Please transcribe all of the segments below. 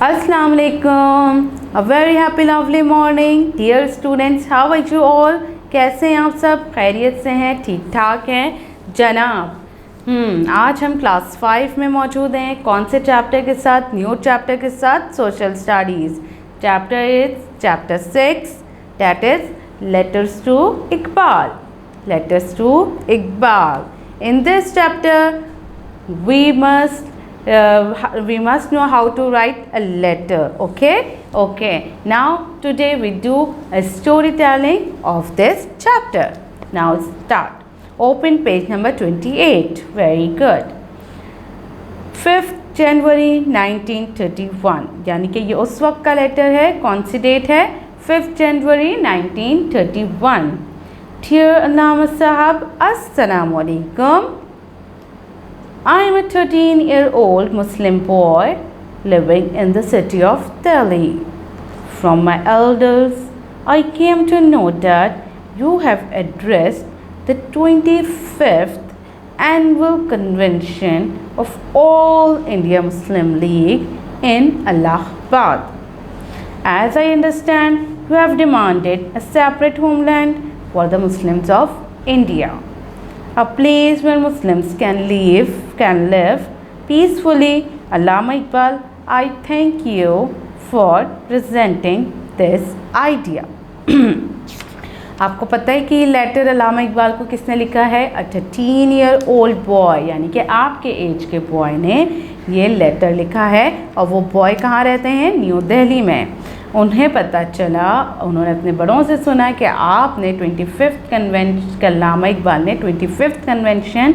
Assalamu alaikum. A very happy lovely morning dear students. How are you all? कैसे हैं आप सब? खैरियत से हैं? ठीक ठाक हैं जनाब? आज हम क्लास 5 में मौजूद हैं। कौन से चैप्टर के साथ? न्यू चैप्टर के साथ, social studies. Chapter is chapter 6, that is letters to Iqbal. Letters to Iqbal. In this chapter we must know how to write a letter. Okay, now today we do a storytelling of this chapter. Now start. Open page number 28. Very good. 5th January 1931, यानी कि ये उस वक्त का letter है। कौन सी date है? 5th January 1931. Dear Allama Sahab, Assalamu alaikum. I am a 13-year-old Muslim boy living in the city of Delhi. From my elders, I came to know that you have addressed the 25th Annual Convention of All India Muslim League in Allahabad. As I understand, you have demanded a separate homeland for the Muslims of India, a place where Muslims can live peacefully. Allama Iqbal, I thank you for presenting this idea. आपको पता है कि letter अल्लामा इकबाल को किसने लिखा है? अ 13-year-old boy, यानी कि आपके एज के बॉय ने ये लेटर लिखा है। और वो बॉय कहाँ रहते हैं? न्यू दिल्ली में। उन्हें पता चला, उन्होंने अपने बड़ों से सुना कि आपने 25th कन्वेंशन, अल्लामा इकबाल ने 25th कन्वेंशन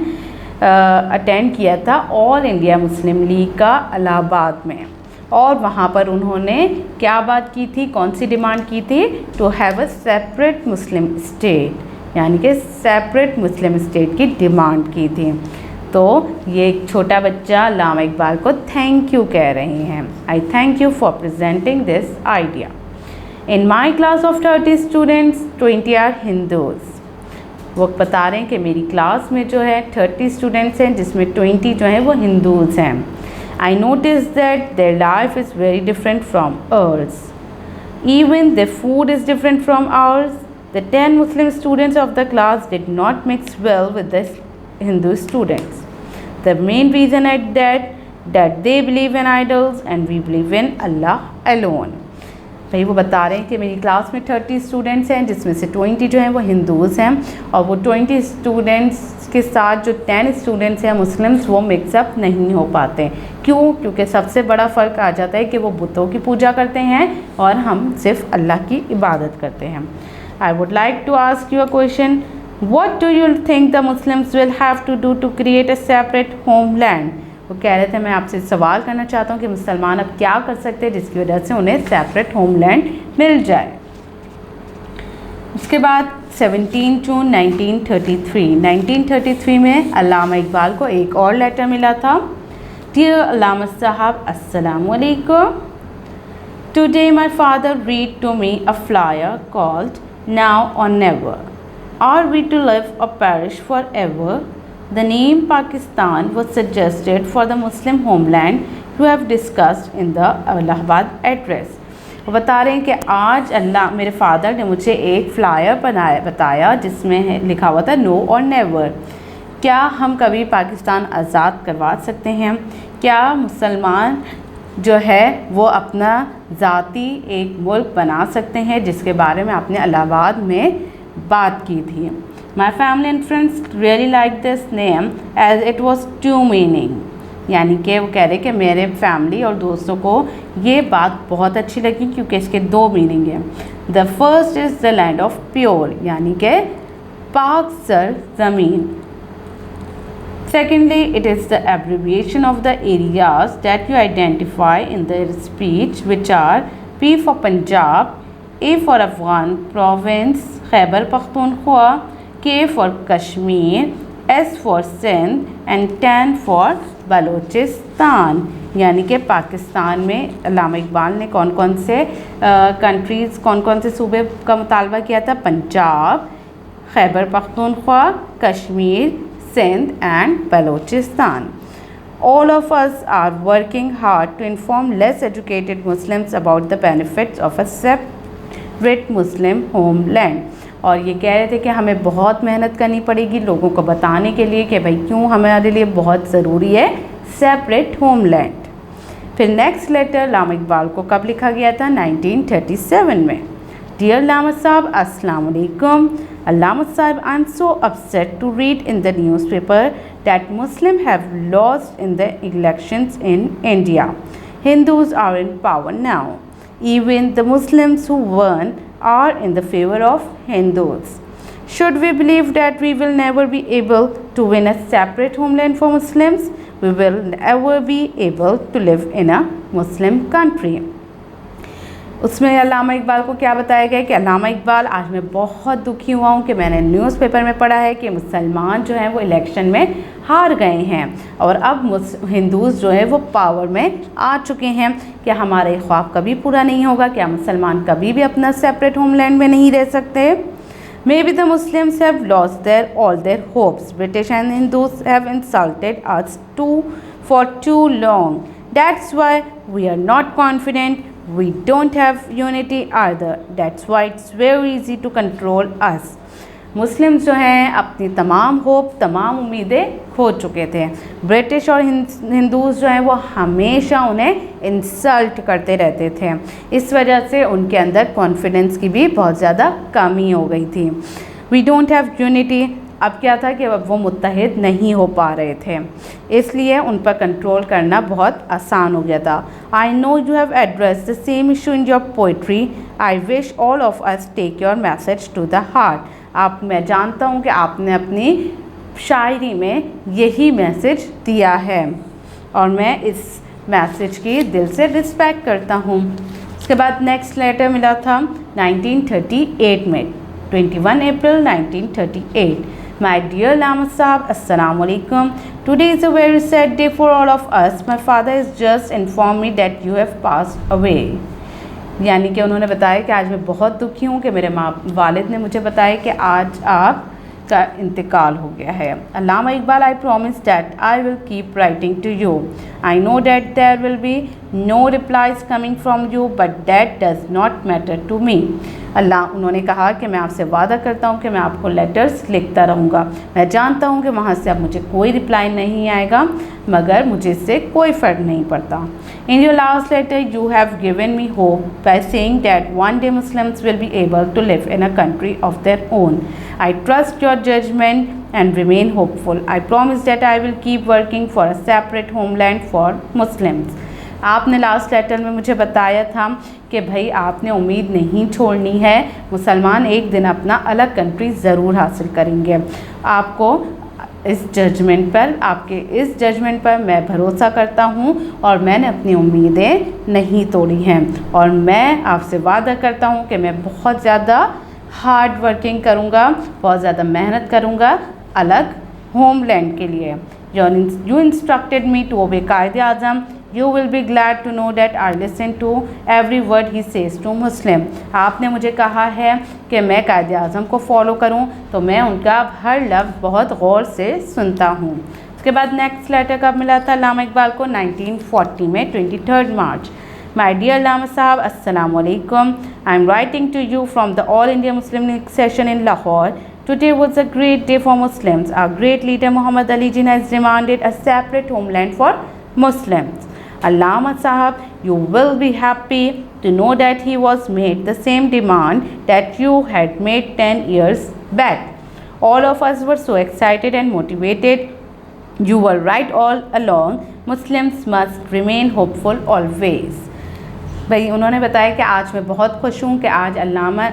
अटेंड किया था ऑल इंडिया मुस्लिम लीग का इलाहाबाद में। और वहाँ पर उन्होंने क्या बात की थी? कौन सी डिमांड की थी? To have a separate Muslim state, यानी कि सेपरेट मुस्लिम स्टेट की डिमांड की थी। तो ये एक छोटा बच्चा अल्लामा इकबाल को थैंक यू कह रहे हैं। I thank you for presenting this idea. In my class of 30 students 20 are Hindus. वो बता रहे हैं कि मेरी क्लास में जो है 30 स्टूडेंट्स हैं, जिसमें 20 जो हैं वो हिंदूज़ हैं। I notice that their life is very different from hours, even the food is different from hours. The 10 Muslim students of the class did not mix well with the Hindu students. The main reason is that they believe in idols and we believe in Allah alone. भाई वो बता रहे हैं कि मेरी class में 30 students हैं, जिसमें से 20 जो हैं वो हिंदूज़ हैं, और वो 20 स्टूडेंट्स के साथ जो 10 स्टूडेंट्स हैं मुस्लिम्स, वो मिक्सअप नहीं हो पाते। क्यों? क्योंकि सबसे बड़ा फ़र्क आ जाता है कि वो बुतों की पूजा करते हैं और हम सिर्फ अल्लाह की इबादत करते हैं। I would like to ask you a question. What do you think the Muslims will have to do to create a separate homeland? वो कह रहे थे, मैं आपसे सवाल करना चाहता हूँ कि मुसलमान अब क्या कर सकते हैं जिसकी वजह से उन्हें सेपरेट होमलैंड मिल जाए। उसके बाद 17 जून 1933, 1933 में अल्लामा इकबाल को एक और लेटर मिला था। डियर अल्लामा साहब, अस्सलामु अलैकुम. Today my father read to me a flyer called Now or Never. Are we to live or perish forever? The name Pakistan was suggested for the Muslim homeland you have discussed in the Allahabad address. वो बता रहे हैं कि आज मेरे father ने मुझे एक फ्लायर बताया जिसमें लिखा हुआ था नो और नेवर। क्या हम कभी पाकिस्तान आज़ाद करवा सकते हैं? क्या मुसलमान जो है वो अपना ज़ाती एक मुल्क बना सकते हैं, जिसके बारे में आपने इलाहाबाद में बात की थी। My family and friends really like this name as it was two meaning, यानी कि वो कह रहे कि मेरे फैमिली और दोस्तों को ये बात बहुत अच्छी लगी क्योंकि इसके दो मीनिंग हैं। The first is the land of pure, यानी कि पाक सर ज़मीन। Secondly, it is the abbreviation of the areas that you identify in the speech which are P for Punjab, A for Afghan province Khyber Pakhtunkhwa, K for Kashmir, S for Sindh and 10 for Balochistan। यानी कि पाकिस्तान में अल्लामा इकबाल ने कौन कौन से countries, कौन कौन से सूबे का मुतालबा किया था? Punjab, Khyber Pakhtunkhwa, Kashmir, Sindh and Balochistan. All of us are working hard to inform less educated Muslims about the benefits of a separate Muslim homeland. और ये कह रहे थे कि हमें बहुत मेहनत करनी पड़ेगी लोगों को बताने के लिए कि भाई क्यों हमारे लिए बहुत ज़रूरी है सेपरेट होमलैंड। फिर नेक्स्ट लेटर अल्लामा इकबाल को कब लिखा गया था? 1937 में। डियर अल्लामा साहब अस्सलाम वालेकुम। Allama Sahib, I am so upset to read in the newspaper that Muslims have lost in the elections in India. Hindus are in power now. Even the Muslims who won are in the favor of Hindus. Should we believe that we will never be able to win a separate homeland for Muslims? We will never be able to live in a Muslim country. उसमें अल्लामा इकबाल को क्या बताया गया कि अल्लामा इकबाल, आज मैं बहुत दुखी हुआ हूँ कि मैंने न्यूज़पेपर में पढ़ा है कि मुसलमान जो हैं वो इलेक्शन में हार गए हैं और अब हिंदूज़ जो है वो पावर में आ चुके हैं। क्या हमारा ये ख्वाब कभी पूरा नहीं होगा? क्या मुसलमान कभी भी अपना सेपरेट होमलैंड में नहीं रह सकते? Maybe the Muslims have lost all their hopes. British and Hindus have insulted us for too long. That's why we are not confident. We don't have unity either. That's why it's very easy to control us. Muslims जो हैं अपनी तमाम hope, तमाम उम्मीदें खो चुके थे। British और हिंदूज़ जो हैं वो हमेशा उन्हें इंसल्ट करते रहते थे। इस वजह से उनके अंदर कॉन्फिडेंस की भी बहुत ज़्यादा कमी हो गई थी। वी डोंट हैव यूनिटी, अब क्या था कि अब वो मुत्तहिद नहीं हो पा रहे थे, इसलिए उन पर कंट्रोल करना बहुत आसान हो गया था। I know you have address the same issue in your poetry. I wish all of us take your message to the heart. मैं जानता हूँ कि आपने अपनी शायरी में यही मैसेज दिया है और मैं इस मैसेज की दिल से रिस्पेक्ट करता हूँ। उसके बाद नेक्स्ट लेटर मिला था 1938 में, 21 अप्रैल 1938। My dear Allama Sahab, Assalamu alaikum. Today is a very sad day for all of us. My father has just informed me that you have passed away. यानी कि उन्होंने बताया कि आज मैं बहुत दुखी हूँ कि मेरे वालिद ने मुझे बताया कि आज आपका इंतकाल हो गया है। अल्लामा Iqbal, I promise that I will keep writing to you. I know that there will be no replies coming from you, but that does not matter to me. उन्होंने कहा कि मैं आपसे वादा करता हूँ कि मैं आपको लेटर्स लिखता रहूँगा। मैं जानता हूँ कि वहाँ से अब मुझे कोई रिप्लाई नहीं आएगा, मगर मुझे इससे कोई फ़र्क नहीं पड़ता। In your last letter you have given me hope by saying that one day Muslims will be able to live in a country of their own. I trust your judgement and remain hopeful. I promise that I will keep working for a separate homeland for Muslims. आपने last letter में मुझे बताया था कि भाई आपने उम्मीद नहीं छोड़नी है, मुसलमान एक दिन अपना अलग कंट्री ज़रूर हासिल करेंगे। आपको इस जजमेंट पर, आपके इस जजमेंट पर मैं भरोसा करता हूँ और मैंने अपनी उम्मीदें नहीं तोड़ी हैं और मैं आपसे वादा करता हूँ कि मैं बहुत ज़्यादा हार्ड वर्किंग करूँगा, बहुत ज़्यादा मेहनत करूँगा अलग होमलैंड के लिए। You instructed me to obey Quaid-e-Azam. You will be glad to know that I listen to every word he says to Muslim. आपने मुझे कहा है कि मैं कायद-ए-आज़म को फॉलो करूं, तो मैं उनका हर लफ्ज़ बहुत गौर से सुनता हूं। उसके बाद नेक्स्ट लेटर कब मिला था अल्लामा इकबाल को? 1940 में, 23 मार्च। My dear Allama Sahab, Assalamu alaikum. I am writing to you from the All India Muslim League session in Lahore. Today was a great day for Muslims. Our great leader Muhammad Ali Jinnah has demanded a separate homeland for Muslims. Allama Sahab, you will be happy to know that he was made the same demand that you had made 10 years back. All of us were so excited and motivated. You were right all along. Muslims must remain hopeful always. भाई उन्होंने बताया कि आज मैं बहुत खुश हूँ कि आज अल्लामा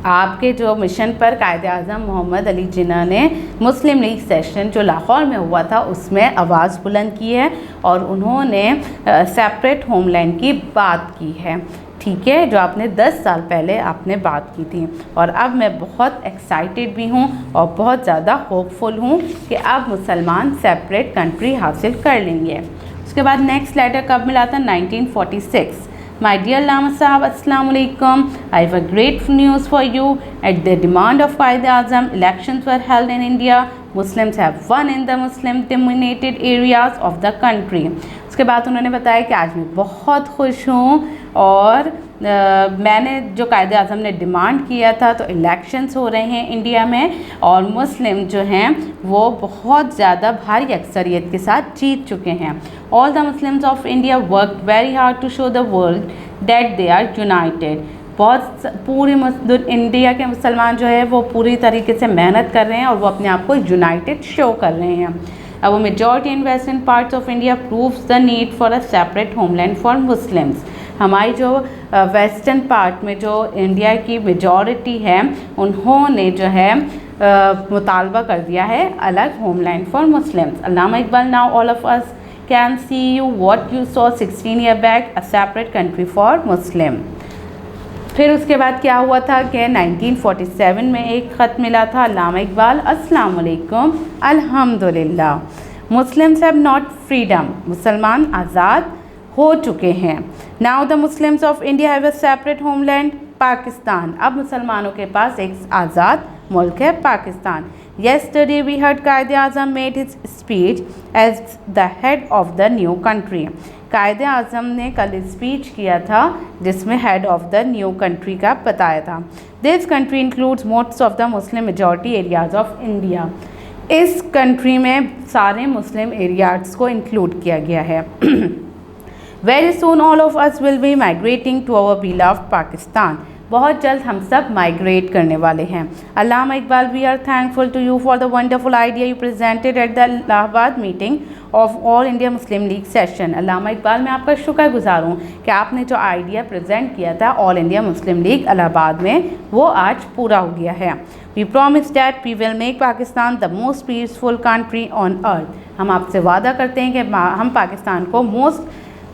आपके जो मिशन पर कायद-ए-आज़म मोहम्मद अली जिन्ना ने मुस्लिम लीग सेशन जो लाहौर में हुआ था उसमें आवाज़ बुलंद की है और उन्होंने सेपरेट होमलैंड की बात की है, ठीक है, जो आपने 10 साल पहले आपने बात की थी। और अब मैं बहुत एक्साइटेड भी हूँ और बहुत ज़्यादा होपफुल हूँ कि अब मुसलमान सेपरेट कंट्री हासिल कर लेंगे। उसके बाद नेक्स्ट लेटर कब मिला था? 1946। My dear Allama Sahab, Assalamu alaikum. I have a great news for you. At the demand of Quaid-e-Azam, elections were held in India Muslims have won in the Muslim dominated areas of the country. उसके बाद उन्होंने बताया कि आज मैं बहुत खुश हूँ और मैंने जो कायदे आज़म ने डिमांड किया था तो इलेक्शंस हो रहे हैं इंडिया में और मुस्लिम जो हैं वो बहुत ज़्यादा भारी अक्सरियत के साथ जीत चुके हैं. All the Muslims of India work very hard to show the world that they are united. बहुत पूरी इंडिया के मुसलमान जो है वो पूरी तरीके से मेहनत कर रहे हैं और वो अपने आप को यूनाइटेड शो कर रहे हैं. अब majority in western parts of India proves the need for a separate homeland for Muslims. हमारी जो वेस्टर्न पार्ट में जो इंडिया की मेजॉरिटी है उन्होंने जो है मुतालबा कर दिया है अलग homeland for Muslims. Allama Iqbal, now all of us can see you what you saw 16 year back, a separate country for Muslim. फिर उसके बाद क्या हुआ था कि 1947 में एक ख़त मिला था अल्लामा इकबाल, अस्सलाम वालेकुम, अल्हम्दुलिल्लाह, मुस्लिम्स हैव नॉट फ्रीडम, मुसलमान आज़ाद हो चुके हैं. Now the Muslims of India have a separate homeland Pakistan. अब मुसलमानों के पास एक आज़ाद मुल्क है पाकिस्तान. Yesterday we heard कायदे आज़म made his speech as the head of the new country. कायदे आज़म ने कल स्पीच किया था जिसमें head of the new country का बताया था. This country includes most of the Muslim majority areas of India. इस कंट्री में सारे मुस्लिम एरियाज़ को इंक्लूड किया गया है. Very soon all of us will be migrating to our beloved Pakistan. बहुत जल्द हम सब माइग्रेट करने वाले हैं. Allama Iqbal, we are thankful to you for the wonderful idea you presented at the Allahabad meeting of All India Muslim League session. Allama Iqbal, मैं आपका शुक्रगुजार हूँ कि आपने जो आइडिया प्रेजेंट किया था All India Muslim League Allahabad में वो आज पूरा हो गया है. We promise that we will make Pakistan the most peaceful country on earth. हम आपसे वादा करते हैं कि हम पाकिस्तान को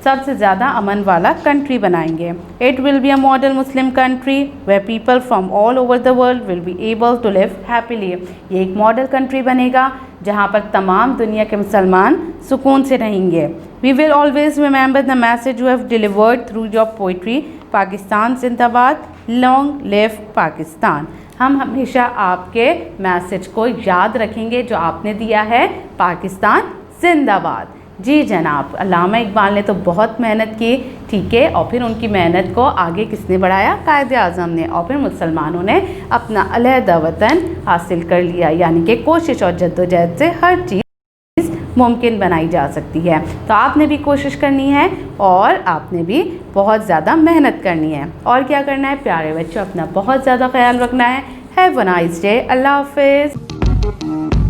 सबसे ज़्यादा अमन वाला कंट्री बनाएंगे. It will be a model Muslim country where people from all over the world will be able to live happily. ये एक मॉडल कंट्री बनेगा जहाँ पर तमाम दुनिया के मुसलमान सुकून से रहेंगे. We will always remember the message you have delivered through your poetry, Pakistan जिंदाबाद, लॉन्ग लिव पाकिस्तान. हम हमेशा आपके मैसेज को याद रखेंगे जो आपने दिया है, पाकिस्तान जिंदाबाद. जी जनाब, अल्लामा इकबाल ने तो बहुत मेहनत की, ठीक है, और फिर उनकी मेहनत को आगे किसने बढ़ाया? कायदे आज़म ने. और फिर मुसलमानों ने अपना अलहदा वतन हासिल कर लिया. यानी कि कोशिश और जद्दोजहद से हर चीज़ मुमकिन बनाई जा सकती है. तो आपने भी कोशिश करनी है और आपने भी बहुत ज़्यादा मेहनत करनी है. और क्या करना है प्यारे बच्चों? अपना बहुत ज़्यादा ख्याल रखना है. Have a nice day. अल्लाह हाफिज़.